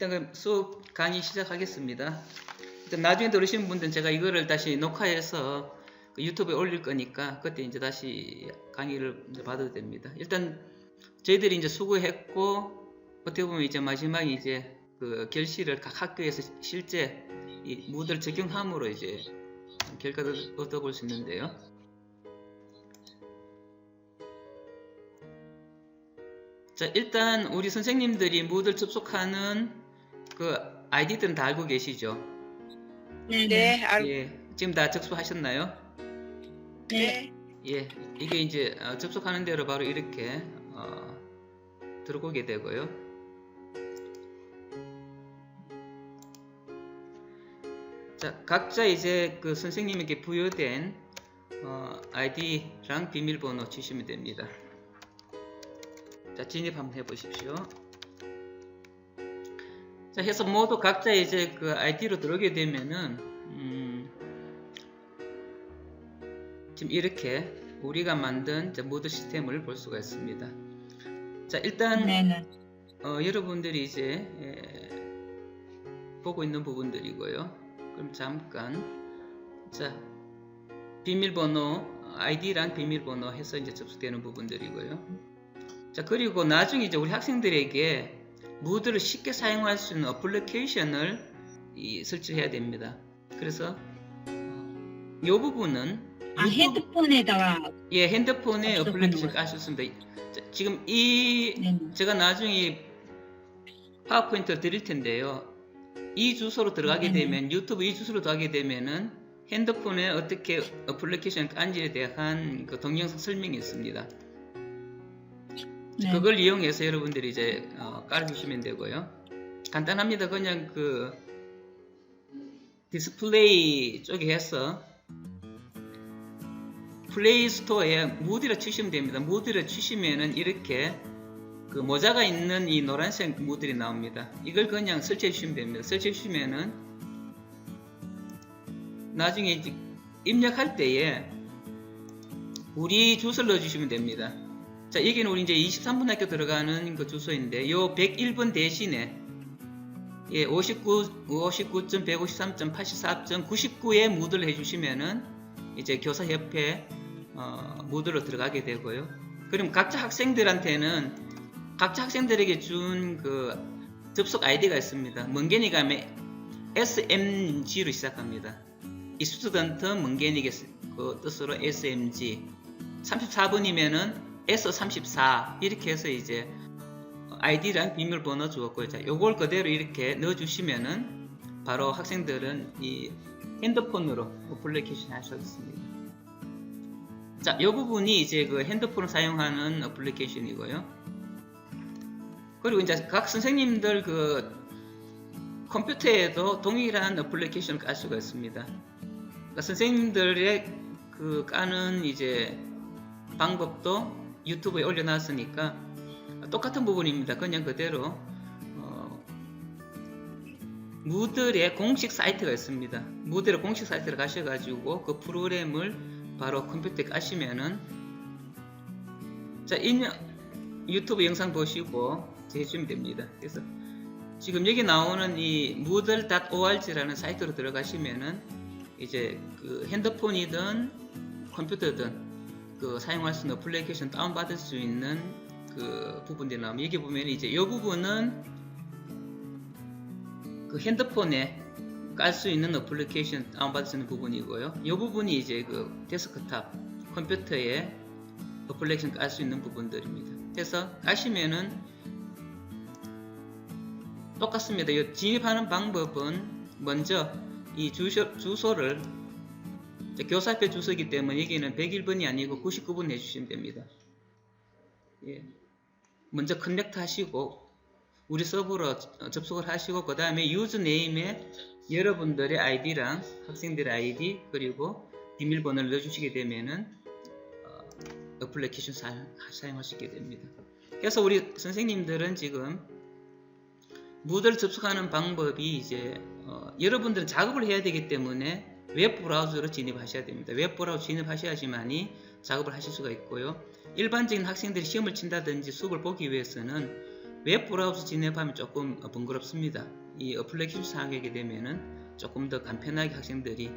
일단 그 수업 강의 시작하겠습니다. 일단 나중에 들으시는 분들은 제가 이거를 다시 녹화해서 그 유튜브에 올릴 거니까 그때 이제 다시 강의를 이제 받아도 됩니다. 일단 저희들이 이제 수고했고 어떻게 보면 이제 마지막에 이제 그 결실을 각 학교에서 실제 이 무드를 적용함으로 이제 결과를 얻어볼 수 있는데요. 자, 일단 우리 선생님들이 무드를 접속하는 그 아이디들은 다 알고 계시죠? 네, 알고. 예, 지금 다 접속하셨나요? 네. 예, 이게 이제 접속하는 대로 바로 이렇게 들어오게 되고요. 자, 각자 이제 그 선생님에게 부여된 아이디랑 비밀번호 주시면 됩니다. 자, 진입 한번 해보십시오. 자, 해서 모두 각자 이제 그 아이디로 들어오게 되면은 지금 이렇게 우리가 만든 모드 시스템을 볼 수가 있습니다. 자, 일단 여러분들이 이제 보고 있는 부분들이고요. 그럼 잠깐 자, 비밀번호 아이디랑 비밀번호 해서 이제 접속되는 부분들이고요. 자, 그리고 나중에 이제 우리 학생들에게 무드를 쉽게 사용할 수 있는 어플리케이션을 설치해야 됩니다. 그래서 이 부분은 핸드폰에다가 핸드폰에 어플리케이션 까셨습니다. 지금 제가 나중에 파워포인트를 드릴 텐데요. 이 주소로 들어가게 되면 유튜브 이 주소로 들어가게 되면은 핸드폰에 어떻게 어플리케이션 깐지에 대한 그 동영상 설명이 있습니다. 그걸 이용해서 여러분들이 이제 깔아주시면 되고요. 간단합니다. 그냥 그 디스플레이 쪽에 해서 플레이 스토어에 무드를 치시면 됩니다. 무드를 치시면은 이렇게 그 모자가 있는 이 노란색 무드들이 나옵니다. 이걸 그냥 설치해 주시면 됩니다. 설치해 주시면은 나중에 이제 입력할 때에 우리 주소를 넣어 주시면 됩니다. 자, 여기는 우리 이제 23분 학교 들어가는 그 주소인데 요 101번 대신에 59.153.84.99에 무드를 해주시면은 이제 교사협회 무드로 들어가게 되고요. 그럼 각자 학생들한테는 각자 학생들에게 준 그 접속 아이디가 있습니다. 먼개니 가면 SMG로 시작합니다. 이 스튜던트 먼개니 그 뜻으로 SMG 34번이면은 S34 이렇게 해서 이제 아이디랑 비밀번호 주었고요. 자, 요걸 그대로 이렇게 넣어주시면은 바로 학생들은 이 핸드폰으로 어플리케이션 할 수 있습니다. 자, 이 부분이 이제 그 핸드폰을 사용하는 어플리케이션이고요. 그리고 이제 각 선생님들 그 컴퓨터에도 동일한 어플리케이션을 깔 수가 있습니다. 그러니까 선생님들의 그 까는 이제 방법도 유튜브에 올려놨으니까 똑같은 부분입니다. 그냥 그대로 무들의 공식 사이트가 있습니다. 무들의 공식 사이트를 가셔가지고 그 프로그램을 바로 컴퓨터에 까시면은 자, 유튜브 영상 보시고 해주시면 됩니다. 그래서 지금 여기 나오는 이 moodle.org라는 사이트로 들어가시면은 이제 그 핸드폰이든 컴퓨터든 그 사용할 수 있는 어플리케이션 다운받을 수 있는 그 부분들이 나오면 여기 보면 이제 이 부분은 그 핸드폰에 깔 수 있는 어플리케이션 다운받을 수 있는 부분이고요. 이 부분이 이제 그 데스크탑 컴퓨터에 어플리케이션 깔 수 있는 부분들입니다. 그래서 까시면은 똑같습니다. 이 진입하는 방법은 먼저 이 주소를 교사표 주소이기 때문에 여기는 101번이 아니고 99번 해주시면 됩니다. 먼저 커넥트 하시고 우리 서버로 접속을 하시고 그 다음에 유저네임에 여러분들의 아이디랑 학생들의 아이디 그리고 비밀번호를 넣어주시게 되면은 어플리케이션 사용할 수 있게 됩니다. 그래서 우리 선생님들은 지금 무드를 접속하는 방법이 이제 여러분들은 작업을 해야 되기 때문에 웹 브라우저로 진입하셔야 됩니다. 웹 브라우저 진입하셔야지만이 작업을 하실 수가 있고요. 일반적인 학생들이 시험을 친다든지 수업을 보기 위해서는 웹 브라우저 진입하면 조금 번거롭습니다. 이 어플리케이션 사용하게 되면은 조금 더 간편하게 학생들이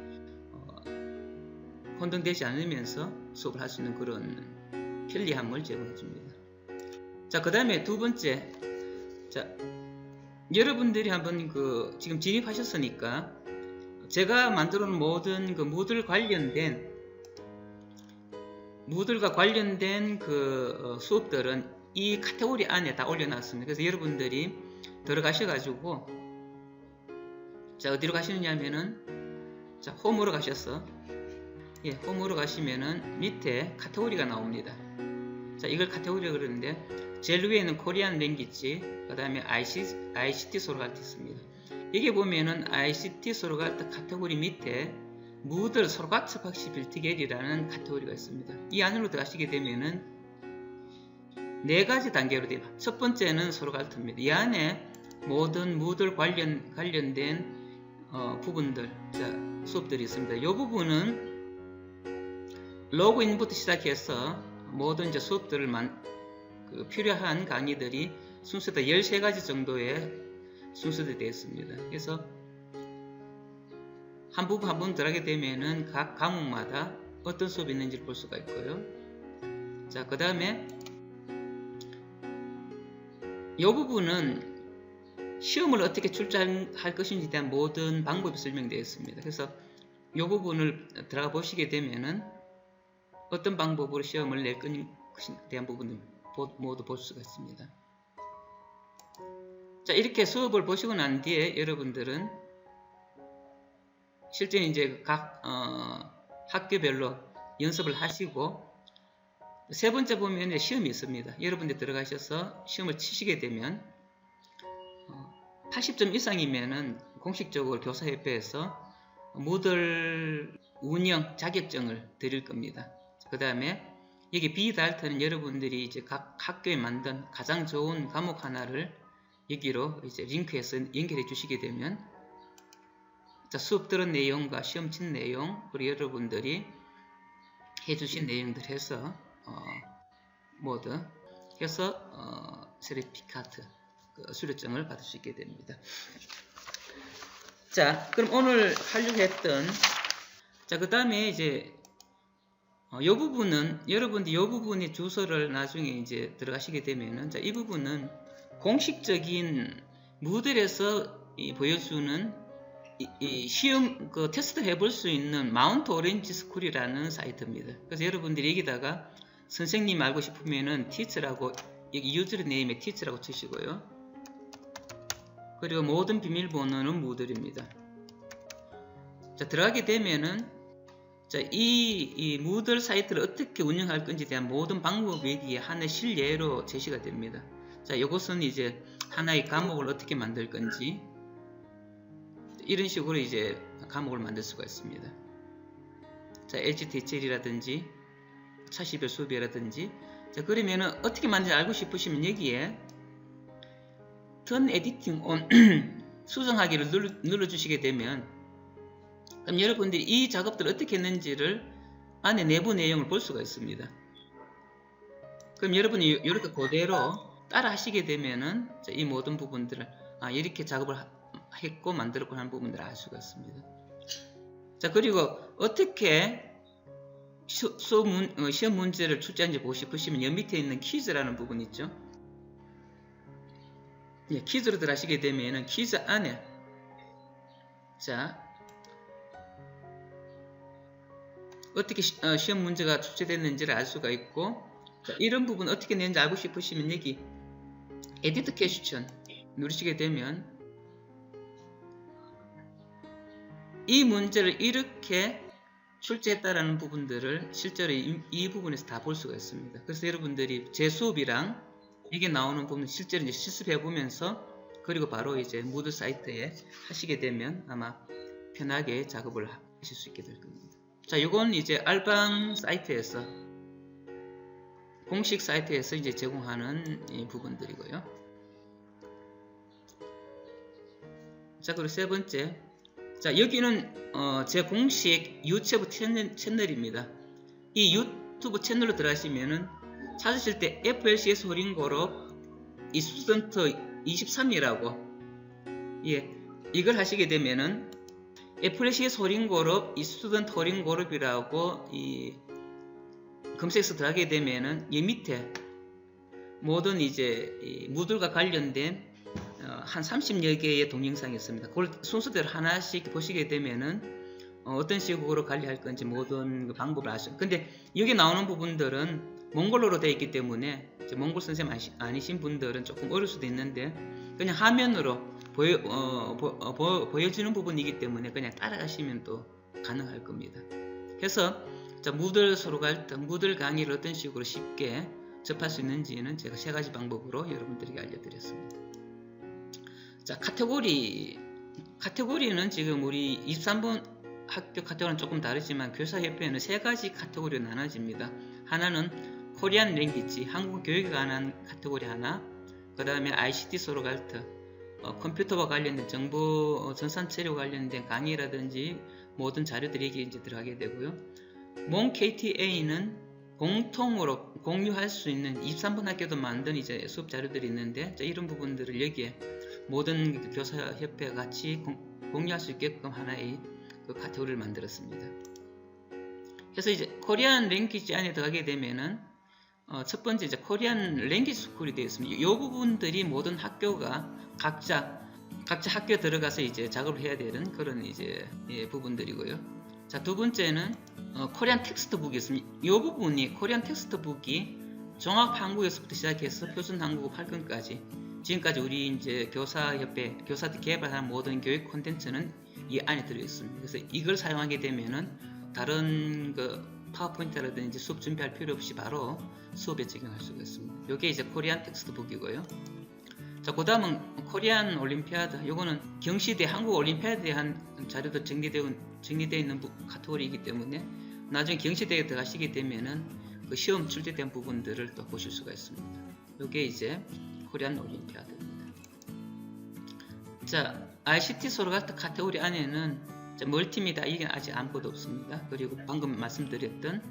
혼동되지 않으면서 수업을 할 수 있는 그런 편리함을 제공해 줍니다. 자, 그 다음에 두 번째, 자, 여러분들이 한번 지금 진입하셨으니까 제가 만들어 놓은 모든 무들과 관련된 수업들은 이 카테고리 안에 다 올려놨습니다. 그래서 여러분들이 들어가셔가지고, 자, 어디로 가시느냐 하면은, 자, 홈으로 가셔서, 예, 홈으로 가시면은 밑에 카테고리가 나옵니다. 자, 이걸 카테고리라고 그러는데, 제일 위에는 코리안 랭귀지, 그 다음에 ICT 소르가트 있습니다. 여기 보면은 ICT 소르가트 카테고리 밑에 무들 소르가트 박시 빌트겔이라는 카테고리가 있습니다. 이 안으로 들어가시게 되면은 네 가지 단계로 됩니다. 첫 번째는 소르가트입니다. 이 안에 모든 무들 관련된 부분들, 자, 수업들이 있습니다. 이 부분은 로그인부터 시작해서 모든 이제 수업들을 필요한 강의들이 순서가 13가지 정도의 순서들이 되어 있습니다. 그래서 한 부분 들어가게 되면은 각 과목마다 어떤 수업이 있는지를 볼 수가 있고요. 자, 그 다음에 이 부분은 시험을 어떻게 출제할 것인지에 대한 모든 방법이 설명되어 있습니다. 그래서 이 부분을 들어가 보시게 되면은 어떤 방법으로 시험을 낼 것인지에 대한 부분을 모두 볼 수가 있습니다. 자, 이렇게 수업을 보시고 난 뒤에 여러분들은 실제 이제 각 학교별로 연습을 하시고, 세 번째 보면 시험이 있습니다. 여러분들 들어가셔서 시험을 치시게 되면 80점 이상이면은 공식적으로 교사협회에서 무들 운영 자격증을 드릴 겁니다. 그 다음에 여기 비달트는 여러분들이 이제 각 학교에 만든 가장 좋은 과목 하나를 여기로 이제 링크해서 연결해 주시게 되면, 자, 수업 들은 내용과 시험 친 내용, 그리고 여러분들이 해주신 내용들 해서 모두 해서 세리피카트 수료증을 받을 수 있게 됩니다. 자, 그럼 오늘 하려고 했던, 자, 그 다음에 이제 이 부분은 여러분들 이 부분의 주소를 나중에 이제 들어가시게 되면은, 자, 이 부분은 공식적인 무들에서 보여주는 시험 테스트 해볼 수 있는 마운트 오렌지 스쿨이라는 사이트입니다. 그래서 여러분들이 여기다가 선생님 알고 싶으면은 티처라고, 여기 유저 네임에 티처라고 치시고요. 그리고 모든 비밀번호는 무들입니다. 자, 들어가게 되면은, 자, 이 무들 사이트를 어떻게 운영할 건지에 대한 모든 방법이 여기에 하나의 실예로 제시가 됩니다. 자, 이것은 이제 하나의 과목을 어떻게 만들 건지, 이런 식으로 이제 과목을 만들 수가 있습니다. 자, LGTHL이라든지 차시별 수업이라든지, 자, 그러면은 어떻게 만드는지 알고 싶으시면 여기에 Turn Editing On 수정하기를 눌러주시게 되면, 그럼 여러분들이 이 작업들을 어떻게 했는지를 안에 내부 내용을 볼 수가 있습니다. 그럼 여러분이 이렇게 그대로 따라 하시게 되면은, 자, 이 모든 부분들을 이렇게 작업을 했고 만들었고 하는 부분들을 알 수가 있습니다. 자, 그리고 어떻게 시험 문제를 출제하는지 보고 싶으시면 여기 밑에 있는 퀴즈라는 부분 있죠. 예, 퀴즈로 들어가시게 되면은 퀴즈 안에, 자, 어떻게 시험 문제가 출제됐는지를 알 수가 있고, 자, 이런 부분 어떻게 냈는지 알고 싶으시면 여기 에디트 퀘스천 누르시게 되면 이 문제를 이렇게 출제했다라는 부분들을 실제로 이 부분에서 다 볼 수가 있습니다. 그래서 여러분들이 제 수업이랑 이게 나오는 부분 실제로 이제 실습해 보면서, 그리고 바로 이제 무드 사이트에 하시게 되면 아마 편하게 작업을 하실 수 있게 될 겁니다. 자, 이건 이제 알방 사이트에서, 공식 사이트에서 이제 제공하는 이 부분들이고요. 자, 그리고 세 번째, 자, 여기는 제 공식 유튜브 채널입니다. 이 유튜브 채널로 들어가시면은 찾으실 때 FLCS 호링고로 이스튜던트 23이라고 예, 이걸 하시게 되면은 애플리시 호링 그룹, 이스튜던트 호링 그룹이라고 이 검색해서 들어가게 되면은 이 밑에 모든 이제 이 무들과 관련된 한 30여 개의 동영상이 있습니다. 그걸 순서대로 하나씩 보시게 되면은 어떤 식으로 관리할 건지 모든 그 방법을 아시죠. 근데 여기 나오는 부분들은 몽골어로 되어 있기 때문에 이제 몽골 선생님 아니신 분들은 조금 어려울 수도 있는데 그냥 화면으로 보여주는 부분이기 때문에 그냥 따라가시면 또 가능할 겁니다. 그래서 자, 무들 소로갈등, 무들 강의를 어떤 식으로 쉽게 접할 수 있는지는 제가 세 가지 방법으로 여러분들에게 알려드렸습니다. 자, 카테고리는 지금 우리 23번 학교 카테고리는 조금 다르지만 교사협회는 세 가지 카테고리로 나눠집니다. 하나는 코리안 랭귀지, 한국 교육에 관한 카테고리 하나, 그 다음에 ICT 소로갈트, 컴퓨터와 관련된 정보 전산 처리와 관련된 강의라든지 모든 자료들이 여기 이제 들어가게 되고요. 몽 KTA는 공통으로 공유할 수 있는 23번 학교도 만든 이제 수업 자료들이 있는데 이런 부분들을 여기에 모든 교사협회가 같이 공유할 수 있게끔 하나의 그 카테고리를 만들었습니다. 그래서 이제 코리안 랭귀지 안에 들어가게 되면은 첫 번째 이제 코리안 랭귀지 스쿨이 되어 있습니다. 이 부분들이 모든 학교가 각자 학교에 들어가서 이제 작업을 해야 되는 그런 이제 부분들이고요. 자, 두 번째는 코리안 텍스트북이 있습니다. 이 부분이 코리안 텍스트북이 종합 한국에서부터 시작해서 표준 한국어 8권까지 지금까지 우리 이제 교사협회 교사들이 개발한 모든 교육 콘텐츠는 이 안에 들어 있습니다. 그래서 이걸 사용하게 되면은 다른 그 파워포인트라든지 수업 준비할 필요 없이 바로 수업에 적용할 수가 있습니다. 이게 이제 코리안 텍스트북이고요. 자, 그 다음은 코리안 올림피아드. 요거는 경시대 한국 올림피아드에 대한 자료도 정리되어 있는 카테고리이기 때문에 나중에 경시대에 들어가시게 되면은 그 시험 출제된 부분들을 또 보실 수가 있습니다. 요게 이제 코리안 올림피아드입니다. 자, ICT 소로갈트 카테고리 안에는 멀티미디어 이게 아직 아무것도 없습니다. 그리고 방금 말씀드렸던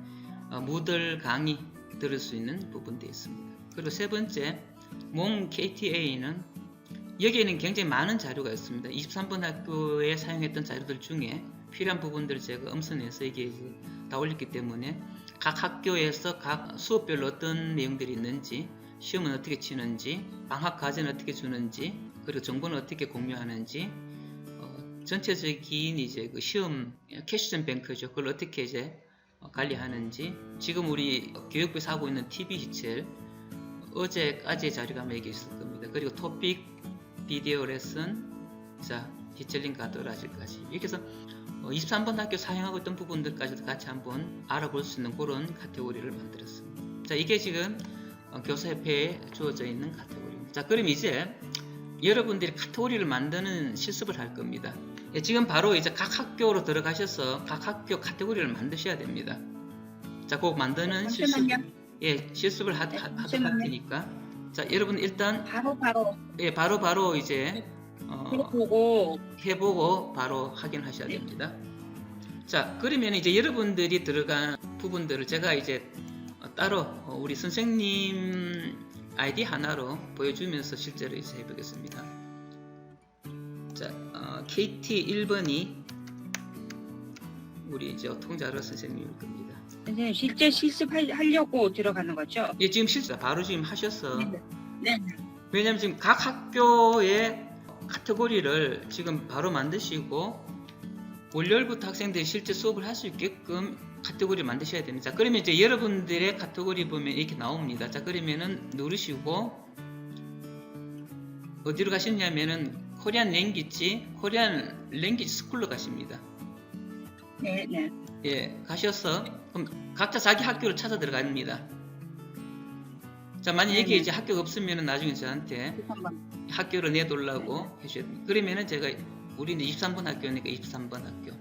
무들 강의 들을 수 있는 부분도 있습니다. 그리고 세 번째 몽 KTA는 여기에는 굉장히 많은 자료가 있습니다. 23번 학교에 사용했던 자료들 중에 필요한 부분들을 제가 엄선해서 이게 다 올렸기 때문에 각 학교에서 각 수업별로 어떤 내용들이 있는지, 시험은 어떻게 치는지, 방학 과제는 어떻게 주는지, 그리고 정보는 어떻게 공유하는지, 전체적인 이제 그 시험 캐시전 뱅크죠. 그걸 어떻게 이제 관리하는지, 지금 우리 교육부에서 하고 있는 TV 시첼 어제까지의 자료가 아마 여기 있을 겁니다. 그리고 토픽, 비디오 레슨, 자, 히첼링 가더라지까지 이렇게 해서 23번 학교 사용하고 있던 부분들까지도 같이 한번 알아볼 수 있는 그런 카테고리를 만들었습니다. 자, 이게 지금 교사협회에 주어져 있는 카테고리입니다. 자, 그럼 이제 여러분들이 카테고리를 만드는 실습을 할 겁니다. 예, 지금 바로 이제 각 학교로 들어가셔서 각 학교 카테고리를 만드셔야 됩니다. 자, 그 만드는 실습을 하도록 할 테니까. 자, 여러분 일단 바로 이제 해보고 바로 확인하셔야 됩니다. 자, 그러면 이제 여러분들이 들어간 부분들을 제가 이제 따로 우리 선생님 아이디 하나로 보여주면서 실제로 이제 해보겠습니다. 자, KT 1번이 우리 이제 통자로 선생님일 겁니다. 선생님 실제 실습하려고 들어가는 거죠? 예, 지금 실습 바로 지금 하셔서. 네. 왜냐면 지금 각 학교의 카테고리를 지금 바로 만드시고 월요일부터 학생들이 실제 수업을 할 수 있게끔 카테고리를 만드셔야 됩니다. 자, 그러면 이제 여러분들의 카테고리 보면 이렇게 나옵니다. 자, 그러면은 누르시고 어디로 가시냐면은 코리안 랭귀지 스쿨로 가십니다. 네. 예, 가셔서 그럼 각자 자기 학교를 찾아 들어갑니다. 자, 만약 여기 이제 학교가 없으면은 나중에 저한테 학교를 내달라고 해주셔야 됩니다. 그러면은 제가 우리는 23번 학교니까 23번 학교.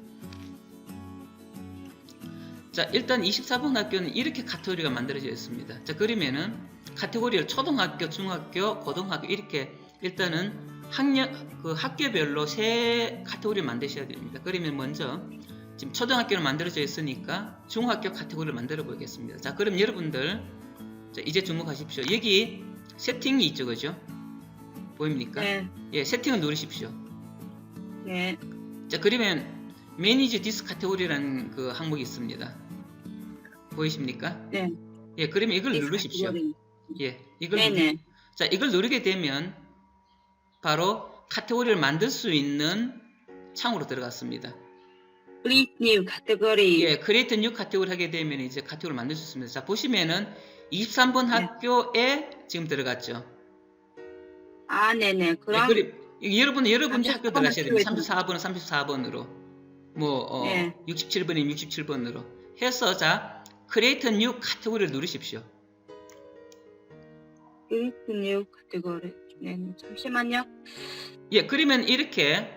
자, 일단 24번 학교는 이렇게 카테고리가 만들어져 있습니다. 자, 그러면은 카테고리를 초등학교, 중학교, 고등학교 이렇게 일단은 학교별로 세 카테고리를 만드셔야 됩니다. 그러면 먼저 지금 초등학교는 만들어져 있으니까 중학교 카테고리를 만들어 보겠습니다. 자, 그럼 여러분들 자, 이제 주목하십시오. 여기 세팅이 있죠, 그죠? 보입니까? 네. 예, 세팅을 누르십시오. 네. 자, 그러면 매니지 디스 카테고리라는 그 항목이 있습니다. 보이십니까? 네. 예, 그러면 이걸 디스 누르십시오. 카테고리. 예, 이걸 네네. 자, 이걸 누르게 되면 바로 카테고리를 만들 수 있는 창으로 들어갔습니다. Create new category. 예, 크리에이트 뉴 카테고리 하게 되면 이제 카테고리를 만들 수 있습니다. 자, 보시면은 23번 네. 학교에 지금 들어갔죠. 아, 네네. 예, 그럼 여러분이 34번 학교 들어가셔야 됩니다. 학교에 34번은 34번으로, 뭐, 네. 67번이면 67번으로 해서, 자, 크리에이트 뉴 카테고리를 누르십시오. Create new category. 네. 잠시만요. 예, 그러면 이렇게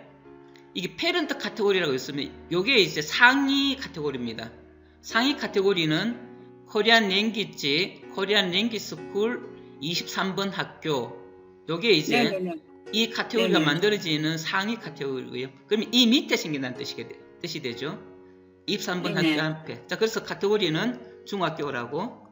이게 페런트 카테고리라고 있으면 요게 이제 상위 카테고리입니다. 상위 카테고리는 코리안 랭귀지, 코리안 랭귀지 스쿨 23번 학교. 요게 이제 네네네. 이 카테고리가 네네. 만들어지는 상위 카테고리고요. 그러면 이 밑에 생긴다는 뜻이 되죠. 23번 네네. 학교 앞에. 자, 그래서 카테고리는 중학교라고.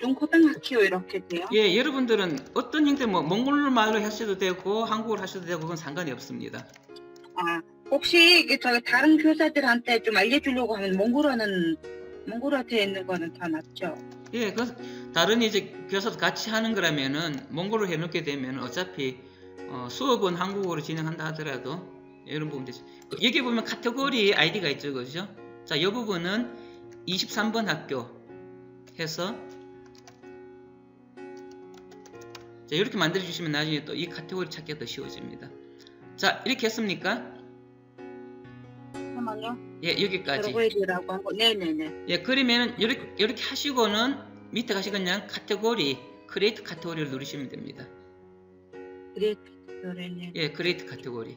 중고등학교 이렇게 돼요. 예, 여러분들은 어떤 형태 뭐 몽골 말로 하셔도 되고 한국어로 하셔도 되고 그건 상관이 없습니다. 아, 혹시 이게 저기 다른 교사들한테 좀 알려주려고 하면 몽골어한테 있는 거는 다 맞죠? 예, 그 다른 이제 교사도 같이 하는 거라면은 몽골어로 해놓게 되면 어차피 수업은 한국어로 진행한다 하더라도 이런 부분 되죠. 여기 보면 카테고리 아이디가 있죠, 그죠? 자, 이 부분은 23번 학교 해서 자, 이렇게 만들어 주시면 나중에 또 이 카테고리 찾기가 더 쉬워집니다. 자, 이렇게 했습니까? 잠깐만요. 예, 여기까지. 프로그램이라고 하고, 네네네. 예, 그러면은 이렇게 하시고는 밑에 가시 그냥 카테고리, 크리에이트 카테고리를 누르시면 됩니다. 그래, 예, 크리에이트 카테고리.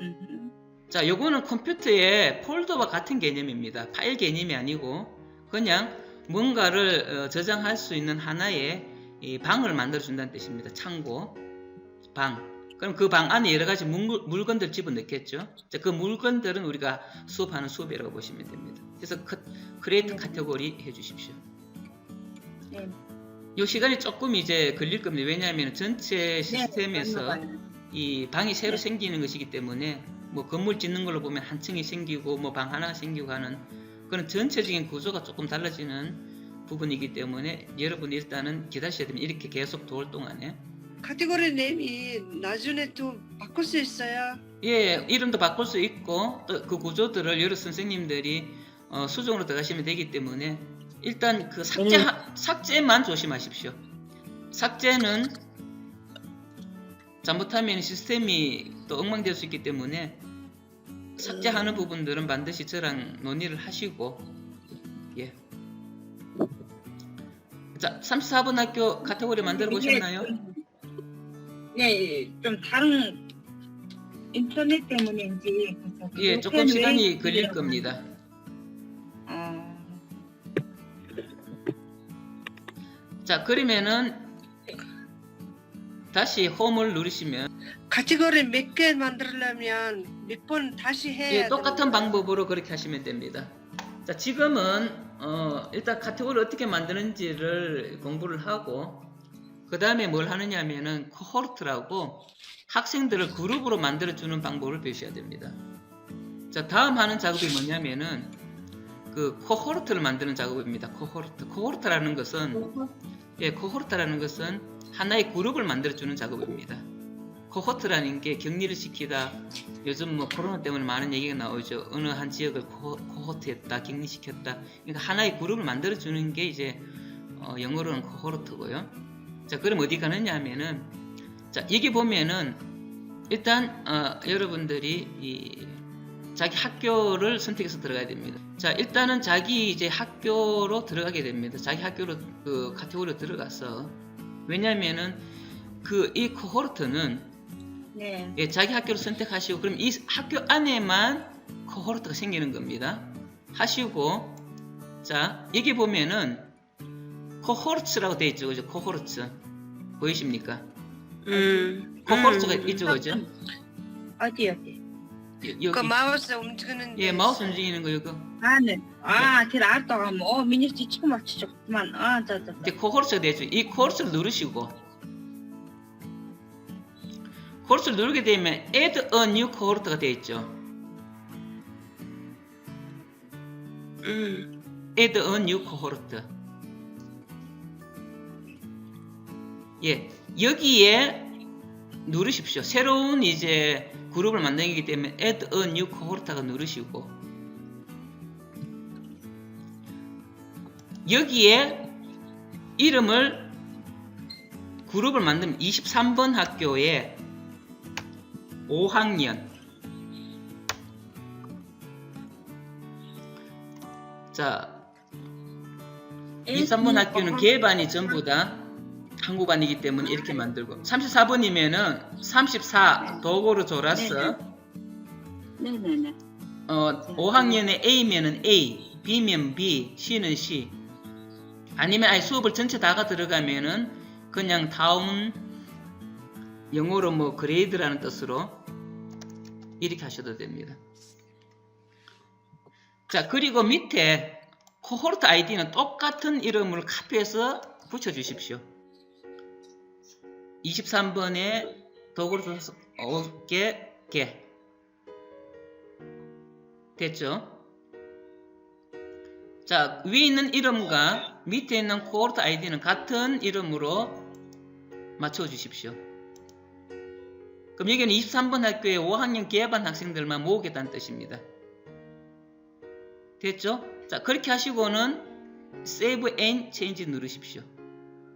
음. 자, 요거는 컴퓨터의 폴더와 같은 개념입니다. 파일 개념이 아니고 그냥 뭔가를 저장할 수 있는 하나의 이 방을 만들어 준다는 뜻입니다. 창고, 방. 그럼 그 방 안에 여러 가지 물건들 집어넣겠죠. 자, 그 물건들은 우리가 수업하는 수업이라고 보시면 됩니다. 그래서 크리에이트 카테고리 해주십시오. 네. 이 시간이 조금 이제 걸릴 겁니다. 왜냐하면 전체 시스템에서 네, 이 방이 새로 네. 생기는 것이기 때문에 뭐 건물 짓는 걸로 보면 한 층이 생기고 뭐 방 하나가 생기고 하는 그런 전체적인 구조가 조금 달라지는 부분이기 때문에 여러분이 일단은 기다리셔야 됩니다. 이렇게 계속 도울 동안에. 카테고리 네임이 나중에 또 바꿀 수 있어요? 예, 이름도 바꿀 수 있고 또 그 구조들을 여러 선생님들이 수정으로 들어가시면 되기 때문에 일단 그 삭제만 조심하십시오. 삭제는 잘못하면 시스템이 또 엉망될 수 있기 때문에 삭제하는 부분들은 반드시 저랑 논의를 하시고 예. 자, 34번 학교 카테고리 만들어 보셨나요? 네, 좀 다른 인터넷 때문인지. 예, 조금 시간이 걸릴 겁니다. 자, 그러면은 다시 홈을 누르시면 카테고리 몇 개 만들려면 몇 번 다시 해야 예, 똑같은 됩니다. 방법으로 그렇게 하시면 됩니다. 자, 지금은 일단 카테고리를 어떻게 만드는지를 공부를 하고 그 다음에 뭘 하느냐 하면은 코호르트라고 학생들을 그룹으로 만들어주는 방법을 배우셔야 됩니다. 자, 다음 하는 작업이 뭐냐면은 그 코호르트를 만드는 작업입니다. 코호르트라는 것은 예, 코호르트라는 것은 하나의 그룹을 만들어주는 작업입니다. 코호르트라는 게 격리를 시키다. 요즘 뭐 코로나 때문에 많은 얘기가 나오죠. 어느 한 지역을 코호르트했다, 격리시켰다. 그러니까 하나의 그룹을 만들어주는 게 이제 영어로는 코호르트고요. 자, 그럼 어디 가느냐 하면은 자, 여기 보면은 일단 여러분들이 이 자기 학교를 선택해서 들어가야 됩니다. 자, 일단은 자기 이제 학교로 들어가게 됩니다. 자기 학교로 그 카테고리로 들어가서 왜냐면은 이 코호르트는 네. 예, 자기 학교를 선택하시고 그럼 이 학교 안에만 코호르트가 생기는 겁니다. 하시고 자, 여기 보면은 코호르츠라고 되어 있죠. 그죠? 코호르츠 보이십니까? 코호르츠가 있죠. 그죠? 어디? 여기 그 마우스 움직이는 예, 마우스 움직이는 거 이거 아, 네. 제가 알았다가 미니스 치고 맞추셨구만. 이제 코호르츠가 되죠. 이 코호르츠를 누르시고 코호르트를 누르게 되면 Add a new cohort가 되어 있죠. Add a new cohort. 예, 여기에 누르십시오. 새로운 이제 그룹을 만들기 때문에 Add a new cohort가 누르시고, 여기에 이름을 그룹을 만들면 23번 학교에 5학년, 자 23번 학교는 개반이 전부 다 한국반이기 때문에 이렇게 만들고, 34번이면은 34 도고로 졸았어. 네네네. 5학년에 A면은 A, B면 B, C는 C. 아니면 아예 수업을 전체 다가 들어가면은 그냥 다운, 영어로 뭐 그레이드라는 뜻으로 이렇게 하셔도 됩니다. 자, 그리고 밑에 코호르트 아이디는 똑같은 이름을 카피해서 붙여주십시오. 23번에 도구를 써서 어깨 개 됐죠? 자, 위에 있는 이름과 밑에 있는 코호르트 아이디는 같은 이름으로 맞춰주십시오. 그럼 여기는 23번 학교에 5학년 개반 학생들만 모으겠다는 뜻입니다. 됐죠? 자, 그렇게 하시고는 Save and Change 누르십시오.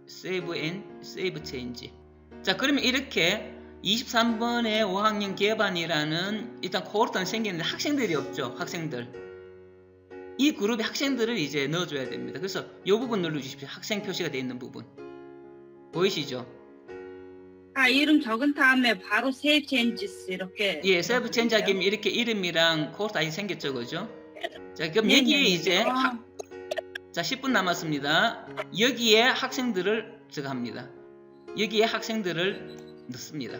Save and Save Change. 자, 그러면 이렇게 23번에 5학년 개반이라는 일단 코호르트는 생기는데 학생들이 없죠. 학생들. 이 그룹에 학생들을 이제 넣어줘야 됩니다. 그래서 이 부분 눌러주십시오. 학생 표시가 되어 있는 부분. 보이시죠? 아, 이름 적은 다음에 바로 Save Changes 이렇게. 예, Save Change 하기면 이렇게 이름이랑 코호르트 아이디 생겼죠. 그죠? 자, 그럼 네네네. 여기에 이제 자, 10분 남았습니다. 여기에 학생들을 합니다. 여기에 학생들을 넣습니다.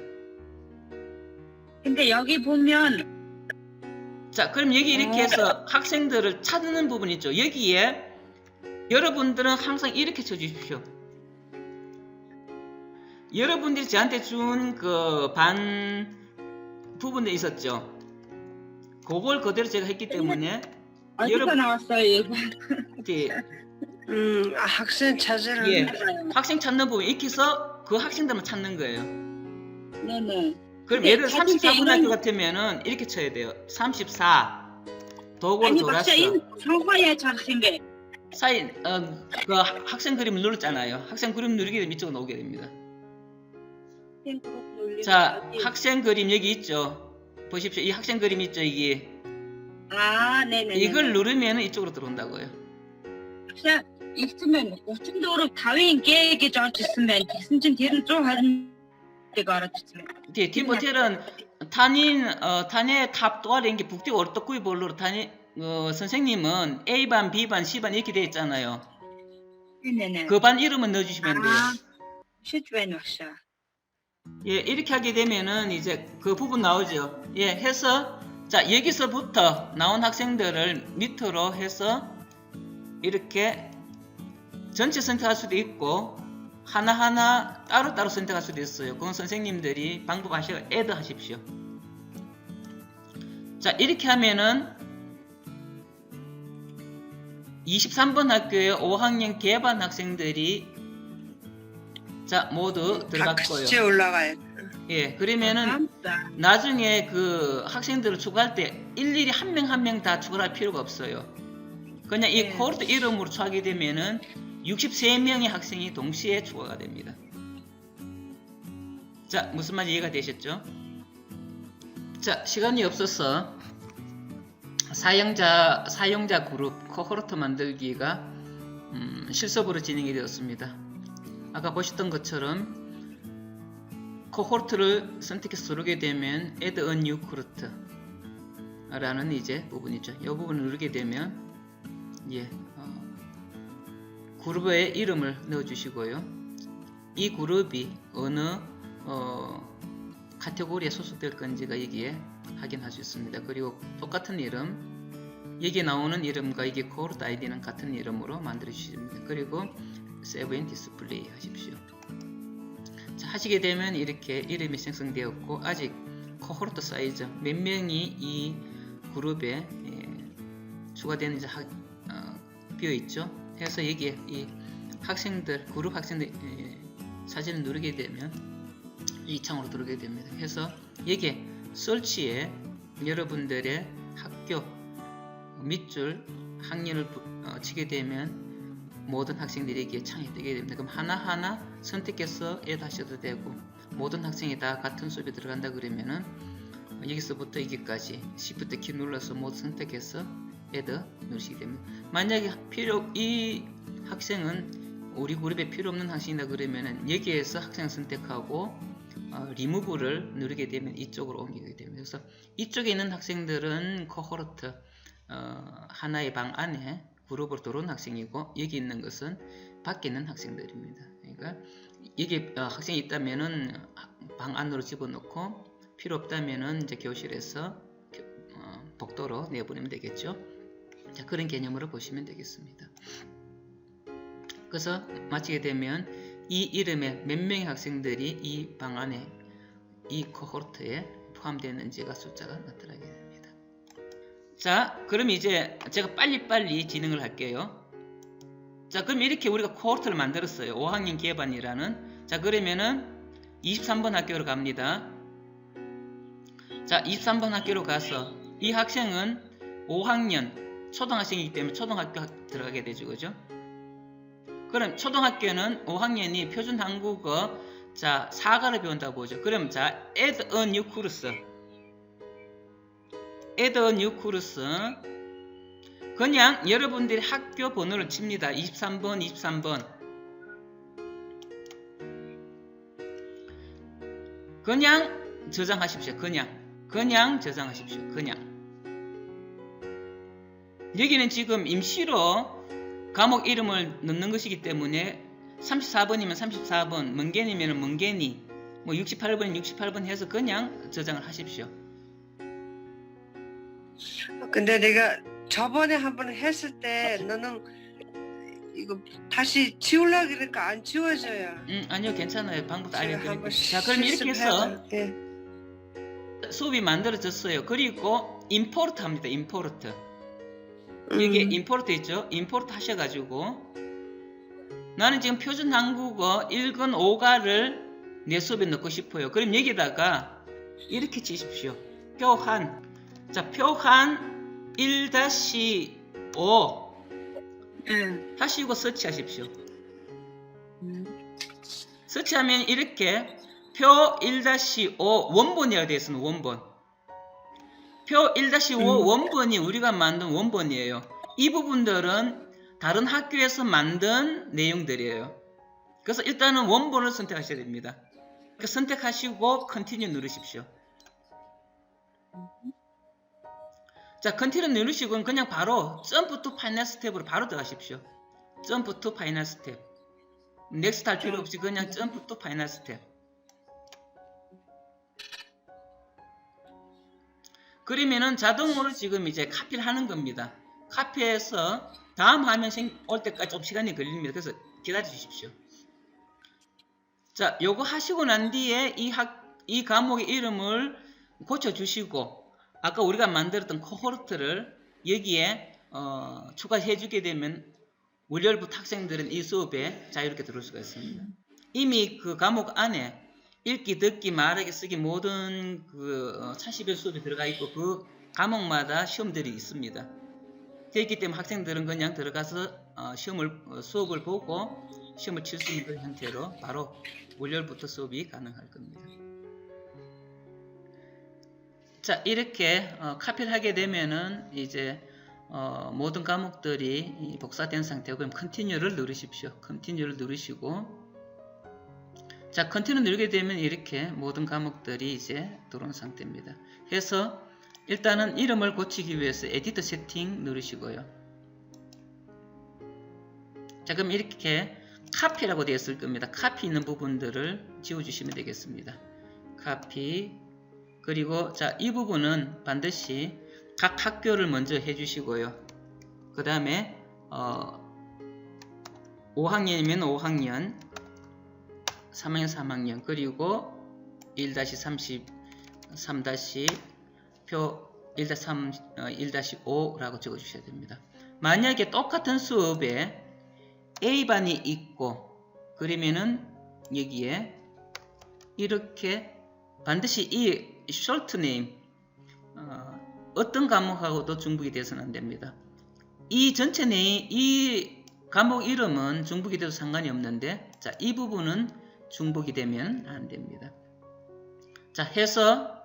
근데 여기 보면 자, 그럼 여기 이렇게 해서 학생들을 찾는 부분 있죠. 여기에 여러분들은 항상 이렇게 쳐주십시오. 여러분들이 저한테 준 그 반 부분에 있었죠. 그걸 그대로 제가 했기 때문에 어디서 여러분- 나왔어요 이거? 예, 학생 찾으러. 예, 학생 찾는 부분 이렇게 해서 그 학생들만 찾는 거예요. 네네. 그럼 근데 예를 들어 찾을 때 34분 학교 이건- 같으면은 이렇게 쳐야 돼요. 34 도구로 아니 돌았어. 박사님 성화야 잘생겨. 사인 그 학생 그림을 눌렀잖아요. 학생 그림 누르게 되면 이쪽으로 나오게 됩니다. 자, 학생 그림 여기 있죠. 보십시오. 이 학생 그림 있죠. 이게 아, 네네. 이걸 누르면 이쪽으로 들어온다고요. 박사 있으면 오춘도로 다윈 계획이 좀 있으면 무슨 뒤는 좀 하는 데가 알아듣으면. 팀 호텔은 단의 탑 또아래 게 북디 오르토쿠이 볼로로 단이 선생님은 A반, B반, C반 이렇게 되어 있잖아요. 네네네. 그 반 이름은 넣어주시면 돼요. 실주엔 박사. 예, 이렇게 하게 되면은 이제 그 부분 나오죠. 예, 해서 자, 여기서부터 나온 학생들을 밑으로 해서 이렇게 전체 선택할 수도 있고 하나하나 따로따로 선택할 수도 있어요. 그건 선생님들이 방법 아시고 애드 하십시오. 자, 이렇게 하면은 23번 학교에 5학년 개반 학생들이 자, 모두 들어갔고요. 박수에 올라가요. 예, 그러면은 나중에 그 학생들을 추가할 때 일일이 한 명 한 명 다 추가할 필요가 없어요. 그냥 이 네. 코호르트 이름으로 추가하게 되면은 63명의 학생이 동시에 추가가 됩니다. 자, 무슨 말인지 이해가 되셨죠? 자, 시간이 없어서 사용자 그룹 코호르트 만들기가 실습으로 진행이 되었습니다. 아까 보셨던 것처럼 코호르트를 선택해서 누르게 되면 Add a new cohort 라는 이제 부분이죠. 이 부분을 누르게 되면 예, 그룹의 이름을 넣어주시고요. 이 그룹이 어느 카테고리에 소속될 건지가 여기에 확인할 수 있습니다. 그리고 똑같은 이름, 여기에 나오는 이름과 이게 코호르트 아이디는 같은 이름으로 만들어 주십니다. 그리고 Save and Display 하십시오. 자, 하시게 되면 이렇게 이름이 생성되었고, 아직 코호르트 사이즈 몇 명이 이 그룹에 추가되는지 비어있죠. 해서 여기에 이 학생들, 그룹 학생들 사진을 누르게 되면 이 창으로 들어오게 됩니다. 해서 여기에 설치에 여러분들의 학교 밑줄 학년을 치게 되면 모든 학생들이 여기에 창이 뜨게 됩니다. 그럼 하나하나 선택해서 add 하셔도 되고, 모든 학생이 다 같은 수업에 들어간다 그러면은 여기서부터 여기까지 Shift 키 눌러서 모두 선택해서 add 누르시게 됩니다. 만약에 이 학생은 우리 그룹에 필요 없는 학생이다 그러면은 여기에서 학생 선택하고 리무브를 누르게 되면 이쪽으로 옮기게 됩니다. 그래서 이쪽에 있는 학생들은 코호르트 하나의 방 안에 그룹으로 들어온 학생이고, 여기 있는 것은 밖에 있는 학생들입니다. 그러니까 여기 학생이 있다면은 방 안으로 집어넣고, 필요 없다면은 이제 교실에서 복도로 내보내면 되겠죠. 자, 그런 개념으로 보시면 되겠습니다. 그래서 마치게 되면 이 이름에 몇 명의 학생들이 이 방 안에 이 코호르트에 포함되는지가 숫자가 나타나게 됩니다. 자, 그럼 이제 제가 빨리빨리 진행을 할게요. 자, 그럼 이렇게 우리가 코호르트를 만들었어요. 5학년 기회반이라는. 자, 그러면은 23번 학교로 갑니다. 자, 23번 학교로 가서 이 학생은 5학년 초등학생이기 때문에 초등학교 들어가게 되죠. 그죠? 그럼 초등학교는 5학년이 표준 한국어 자 4가를 배운다고 보죠. 그럼 자 add a new course, add a new course. 그냥 여러분들이 학교 번호를 칩니다. 23번 23번. 그냥 저장하십시오. 그냥 저장하십시오. 그냥. 여기는 지금 임시로 과목 이름을 넣는 것이기 때문에 34번이면 34번, 멍게니면 멍게니, 뭐 68번이면 68번 해서 그냥 저장을 하십시오. 근데 내가 저번에 한번 했을 때 너는 이거 다시 지우려고 그러니까 안 지워져요. 아니요, 괜찮아요. 방법도 제가 알려드릴게요. 한번 자, 그럼 이렇게 해서 예. 수업이 만들어졌어요. 그리고 임포르트 합니다. 임포르트. 이게 임포르트 있죠? 임포르트 하셔가지고 나는 지금 표준 한국어 1권 5가를 내 수업에 넣고 싶어요. 그럼 여기다가 이렇게 치십시오. 표한. 자, 표한 1-5 하시고 서치하십시오. 서치하면 이렇게 표 1-5 원본이어야 되겠습니다. 원본. 표 1-5 원본이 우리가 만든 원본이에요. 이 부분들은 다른 학교에서 만든 내용들이에요. 그래서 일단은 원본을 선택하셔야 됩니다. 선택하시고 컨티뉴 누르십시오. 자, 컨티뉴 누르시고 그냥 바로 점프 투 파이널 스텝으로 바로 들어가십시오. 점프 투 파이널 스텝. 넥스트 할 필요 없이 그냥 점프 투 파이널 스텝. 그러면은 자동으로 지금 이제 카피를 하는 겁니다. 카피해서 다음 화면 올 때까지 좀 시간이 걸립니다. 그래서 기다려 주십시오. 자, 요거 하시고 난 뒤에 이 과목의 이름을 고쳐주시고, 아까 우리가 만들었던 코호르트를 여기에 추가해 주게 되면 월요일부터 학생들은 이 수업에 자유롭게 들어올 수가 있습니다. 이미 그 과목 안에 읽기, 듣기, 말하기, 쓰기 모든 그 40여 수업이 들어가 있고 그 과목마다 시험들이 있습니다. 되어 있기 때문에 학생들은 그냥 들어가서 수업을 보고 시험을 칠 수 있는 형태로 바로 월요일부터 수업이 가능할 겁니다. 자, 이렇게 카피를 하게 되면은 이제 모든 과목들이 복사된 상태고, 그럼 컨티뉴를 누르십시오. 컨티뉴를 누르시고, 자, 컨티뉴 누르게 되면 이렇게 모든 과목들이 이제 들어온 상태입니다. 해서 일단은 이름을 고치기 위해서 에디터 세팅 누르시고요. 자, 그럼 이렇게 카피라고 되어 있을 겁니다. 카피 있는 부분들을 지워주시면 되겠습니다. 카피. 그리고 자, 이 부분은 반드시 각 학교를 먼저 해주시고요. 그 다음에 5학년이면 5학년, 3학년 3학년 그리고 1-30 3-표 1-5라고 적어 주셔야 됩니다. 만약에 똑같은 수업에 A반이 있고 그러면은 여기에 이렇게 반드시 이 short name 어떤 과목하고도 중복이 되어서는 안 됩니다. 이 전체 내에 이 과목 이름은 중복이 돼도 상관이 없는데 자, 이 부분은 중복이 되면 안 됩니다. 자, 해서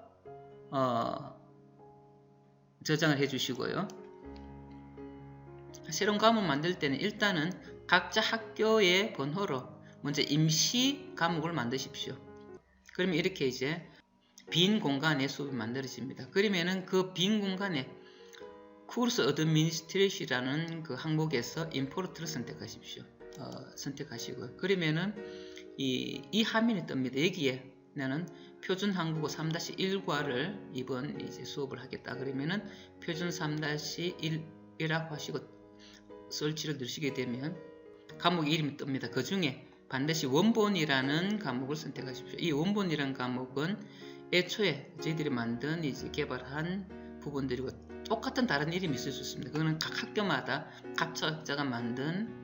저장을 해 주시고요. 새로운 과목 만들 때는 일단은 각자 학교의 번호로 먼저 임시 과목을 만드십시오. 그러면 이렇게 이제 빈 공간에 수업이 만들어집니다. 그러면은 그 빈 공간에 Course Administration이라는 그 항목에서 Import를 선택하십시오. 선택하시고요. 그러면은 이 화면이 뜹니다. 여기에 나는 표준 한국어 3-1과를 이번 이제 수업을 하겠다. 그러면은 표준 3-1이라고 하시고 설치를 누르시게 되면 과목 이름이 뜹니다. 그 중에 반드시 원본이라는 과목을 선택하십시오. 이 원본이라는 과목은 애초에 저희들이 만든 이제 개발한 부분들이고 똑같은 다른 이름이 있을 수 있습니다. 그거는 각 학교마다 각자가 만든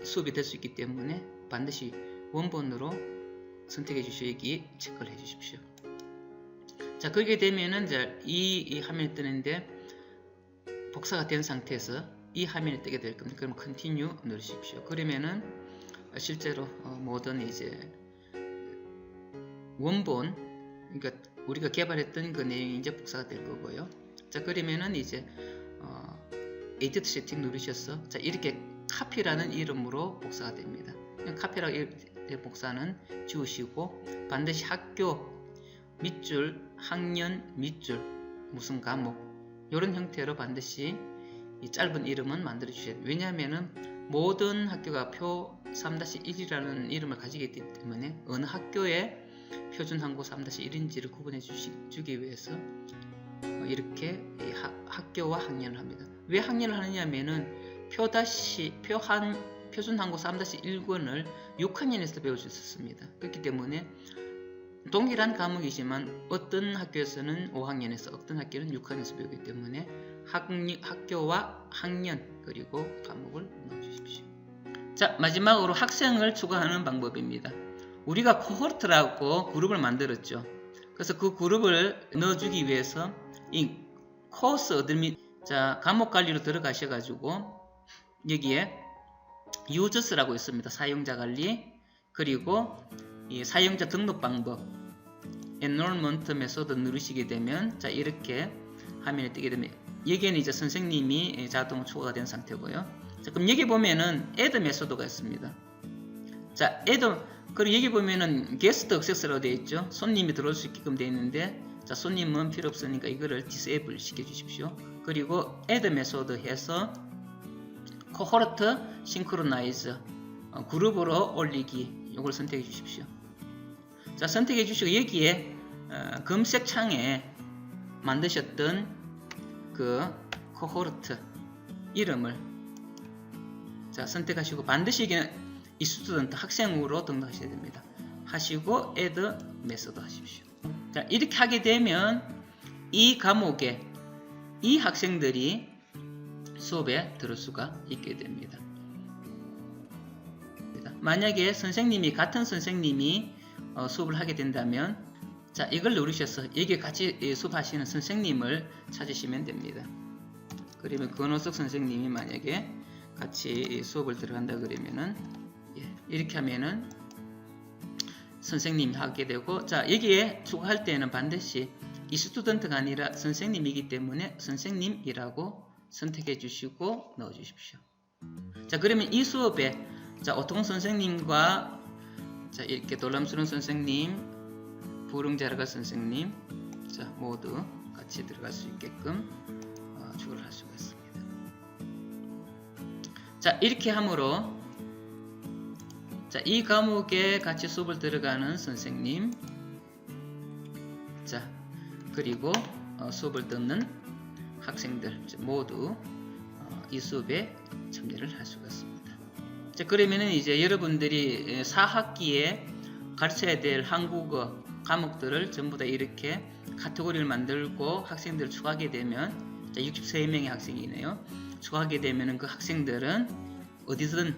수업이 될 수 있기 때문에 반드시 원본으로 선택해 주시고 여기 체크를 해 주십시오. 자, 그렇게 되면은 이제 이 화면이 뜨는데 복사가 된 상태에서 이 화면이 뜨게 될 겁니다. 그럼 Continue 누르십시오. 그러면은 실제로 모든 이제 원본, 그러니까 우리가 개발했던 그 내용이 이제 복사가 될 거고요. 자, 그러면은 이제 Edit 세팅 누르셔서 자, 이렇게 카피라는 이름으로 복사가 됩니다. 카피라고 복사는 지우시고 반드시 학교 밑줄, 학년 밑줄, 무슨 과목 이런 형태로 반드시 이 짧은 이름은 만들어 주셔야 돼요. 왜냐하면은 모든 학교가 표 3-1이라는 이름을 가지기 때문에 어느 학교에 표준 한국어 3-1인지를 구분해 주기 위해서 이렇게 학교와 학년을 합니다. 왜 학년을 하느냐면은 표준 한국어 3-1권을 6학년에서 배울 수 있었습니다. 그렇기 때문에 동일한 과목이지만 어떤 학교에서는 5학년에서 어떤 학교는 6학년에서 배우기 때문에 학교와 학년 그리고 과목을 넣어주십시오. 자, 마지막으로 학생을 추가하는 방법입니다. 우리가 코호르트라고 그룹을 만들었죠. 그래서 그 그룹을 넣어주기 위해서 이 코스 어드민 자, 과목 관리로 들어가셔가지고 여기에 유저스라고 있습니다. 사용자 관리 그리고 이 사용자 등록 방법 Enrollment 메소드 누르시게 되면 자, 이렇게 화면에 뜨게 되면 여기에는 이제 선생님이 자동 추가가 된 상태고요. 자, 그럼 여기 보면은 Add 메소드가 있습니다. 자, 그리고 여기 보면은 게스트 액세스라고 되어 있죠. 손님이 들어올 수 있게끔 되어 있는데 자, 손님은 필요 없으니까 이거를 디세이블 시켜 주십시오. 그리고 add 메소드 해서 cohort synchronize 그룹으로 올리기 이걸 선택해 주십시오. 자, 선택해 주시고 여기에 검색창에 만드셨던 그 cohort 이름을 자, 선택하시고 반드시 이게 이 스튜던트 학생으로 등록하셔야 됩니다. 하시고 add 메소드 하십시오. 자, 이렇게 하게 되면 이 과목에 이 학생들이 수업에 들을 수가 있게 됩니다. 만약에 같은 선생님이 수업을 하게 된다면 자, 이걸 누르셔서 여기에 같이 수업하시는 선생님을 찾으시면 됩니다. 그러면 권호석 선생님이 만약에 같이 수업을 들어간다 그러면은 이렇게 하면은 선생님이 하게 되고 자, 여기에 추가할 때는 반드시 이 스튜던트가 아니라 선생님이기 때문에 선생님이라고 선택해 주시고 넣어 주십시오. 자, 그러면 이 수업에 자, 오통 선생님과 자, 이렇게 놀람스러운 선생님, 부릉자라가 선생님 자, 모두 같이 들어갈 수 있게끔 추가를 할 수가 있습니다. 자, 이렇게 함으로 자, 이 과목에 같이 수업을 들어가는 선생님 자, 그리고 수업을 듣는 학생들 모두 이 수업에 참여를 할 수가 있습니다. 자, 그러면은 이제 여러분들이 4학기에 가르쳐야 될 한국어 과목들을 전부 다 이렇게 카테고리를 만들고 학생들을 추가하게 되면, 자, 63명의 학생이네요. 추가하게 되면은 그 학생들은 어디서든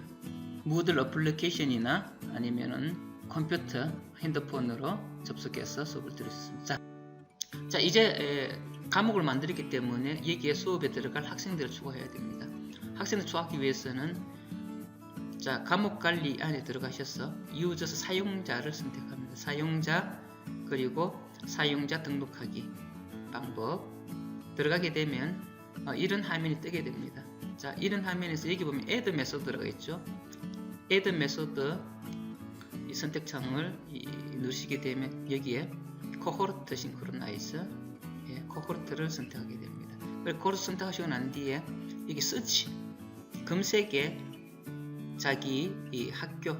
무들 어플리케이션이나 아니면은 컴퓨터, 핸드폰으로 접속해서 수업을 들을 수 있습니다. 자, 이제 과목을 만들었기 때문에 여기에 수업에 들어갈 학생들을 추가해야 됩니다. 학생들 추가하기 위해서는, 자, 과목 관리 안에 들어가셔서 유저스 사용자를 선택합니다. 사용자, 그리고 사용자 등록하기 방법 들어가게 되면 이런 화면이 뜨게 됩니다. 자, 이런 화면에서 여기 보면 add 메소드가 있죠. add 메소드 이 선택창을 누르시게 되면 여기에 코호르트 싱크로나이즈, 코호르트를 선택하게 됩니다. 그리고 코호르트 선택하시고 난 뒤에 여기 서치 검색에 자기 이 학교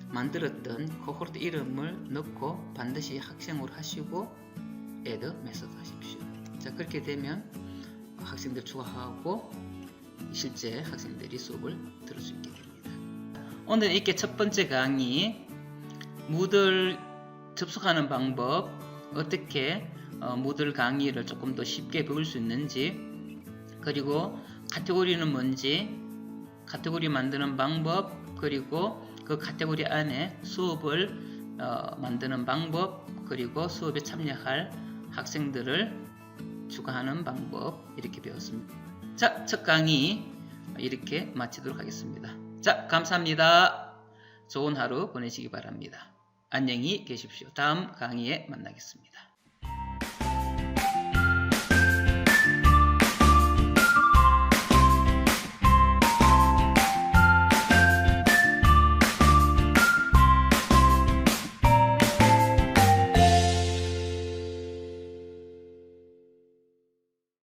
만들었던 코호르트 이름을 넣고 반드시 학생으로 하시고 add 메소드 하십시오. 자, 그렇게 되면 학생들 추가하고 실제 학생들이 수업을 들을 수 있게 됩니다. 오늘 이렇게 첫 번째 강의 무들 접속하는 방법, 어떻게 무들 강의를 조금 더 쉽게 배울 수 있는지, 그리고 카테고리는 뭔지, 카테고리 만드는 방법, 그리고 그 카테고리 안에 수업을 만드는 방법, 그리고 수업에 참여할 학생들을 추가하는 방법, 이렇게 배웠습니다. 자, 첫 강의 이렇게 마치도록 하겠습니다. 자, 감사합니다. 좋은 하루 보내시기 바랍니다. 안녕히 계십시오. 다음 강의에 만나겠습니다.